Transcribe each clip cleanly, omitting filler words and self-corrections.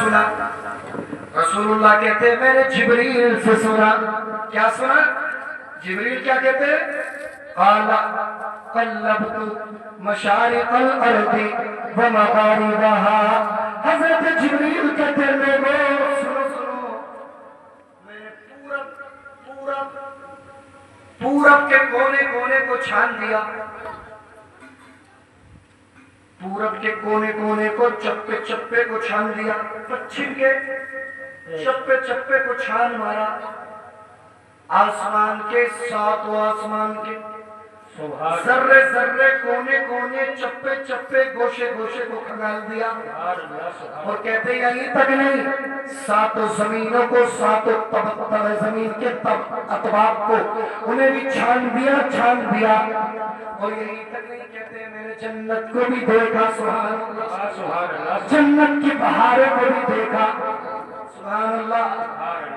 سنا؟ رسول اللہ کہتے ہیں میں نے جبریل سے سنا. کیا سنا؟ جبریل کیا کہتے ہیں؟ قال قلبت مشارق الارض ومغاربها. حضرت جبریل کہتے ہیں لوگوں سنو میں نے پورب کے کونے کونے کو چھان دیا. پورب کے کونے کونے کو چپے چپے کو چھان دیا. پچھم کے چپے چپے کو چھان مارا. آسمان کے ساتوں آسمان کے ذرے ذرے کونے کونے چپے چپے گوشے گوشے کو کھنگال دیا. اور کہتے ہیں یہیں تک نہیں, ساتوں زمینوں کو, ساتوں زمین کے اطباق کو انہیں بھی چھان دیا. اور یہیں تک نہیں, کہتے ہیں میں نے جنت کو بھی دیکھا. سبحان اللہ. جنت کی بہاریں کو بھی دیکھا. سبحان اللہ.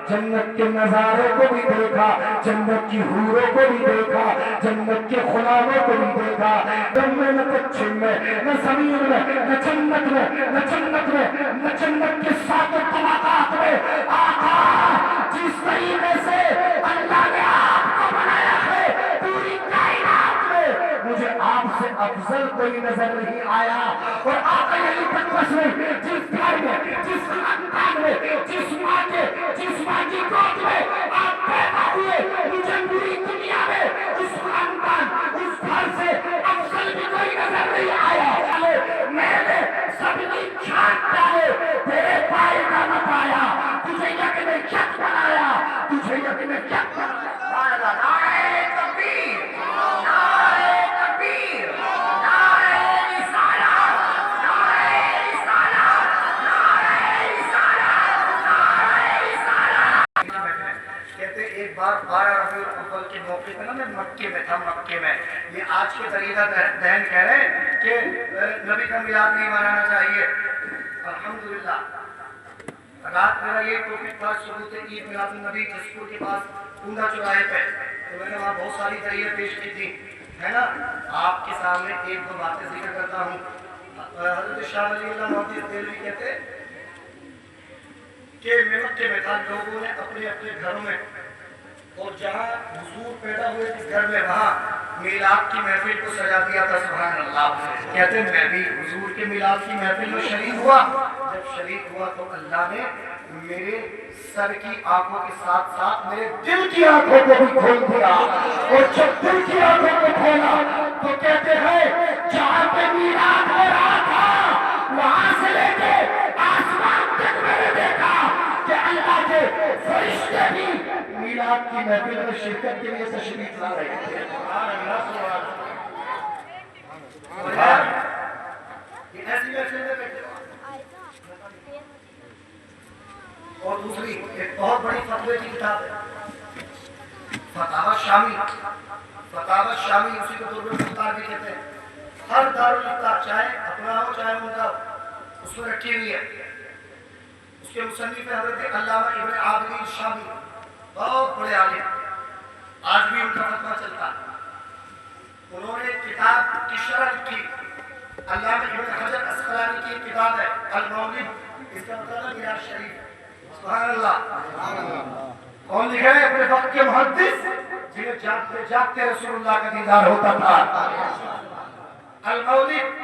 جنت کے نظارے کو بھی دیکھا, جنت کی حوروں کو بھی دیکھا, جنت کے غلاموں کو بھی دیکھا. دم میں نہ پچھم میں نہ زمین میں نہ جنت میں نہ جنت میں نہ جنت کے ساتوں طبقات میں آقا جس طریقے سے اللہ نے آپ کو بنایا ہے پوری کائنات میں مجھے آپ سے افضل کوئی نظر نہیں آیا. اور آقا یہی تک بس نہیں, جس گھر میں جس خاندان میں جس ماں کی گود میں آپ پیدا ہوئے مجھے پوری دنیا میں اس خاندان اس گھر سے افضل بھی کوئی نظر نہیں آیا. میں نے سب دن چھانٹا ہے تیرے پائے کا مت آیا. تجھے یک میں یک بنایا, تجھے یک میں یک بنایا. نعرہ تکبیر, نعرہ تکبیر, نعرہ رسالت, نعرہ رسالت, نعرہ رسالت, نعرہ رسالت. کہتے ایک بار 12 ربیع الاول کے موقع پہ نا میں مکے میں تھا. مکے میں یہ آج کے طریقہ دہن کہہ رہے ہیں کہ نبی کا میلاد نہیں منانا چاہیے. الحمدللہ رات میرا یہ ٹاپک تھا ثبوت عید میلاد النبی جسپور کے پاس پونڈا چوراہے پہ, تو میں نے وہاں بہت ساری دلیلیں پیش کی تھی, ہے نا. آپ کے سامنے ایک دو باتیں ذکر کرتا ہوں. حضرت شاہ ولی اللہ محمد دہلوی کہتے کہ میں مکے میں تھا, لوگوں نے اپنے اپنے گھروں میں اور جہاں حضور پیدا ہوئے جس گھر میں وہاں میلاد کی محفل کو سجا دیا تھا. سبحان اللہ. کہتے ہیں میں بھی حضور کے میلاد کی محفل میں شریک ہوا. جب شریک ہوا تو اللہ نے میرے سر کی آنکھوں کے ساتھ ساتھ میرے دل کی آنکھوں کو بھی کھول دیا. اور جب دل کی آنکھوں کو کھولا تو کہتے ہیں جہاں پہ میلاد ہو رہا تھا وہاں سے لے کے آسمان تک میں نے دیکھا کہ اللہ کے فرشتے بھی میلاد کی محفل میں شرکت کے لیے تشریف لا رہے تھے. یہ ایسی محفل میں بیٹھے. اور دوسری ایک بہت بڑی فتوے کی کتاب ہے فتاوی شامی. فتاوی شامی اسی کو دور مختار بھی کہتے ہیں. ہر دارالفتہ چاہے اپنا ہو چاہے ان کا اس میں رکھی ہوئی ہے. اس کے مصنف حضرت علامہ ابن عابدین شامی, بہت بڑے عالم, آج بھی ان کا فتویٰ چلتا ہے. انہوں نے کتاب کی شرح لکھی. علامہ ابن حجر اسقلانی کی کتاب ہے المولد, اس کا مطلب ہے میراث شریف. سبحان اللہ. کون لکھا ہے؟ اپنے وقت کے محدث جنہیں جاگتے جاگتے رسول اللہ کا دیدار ہوتا تھا. المولد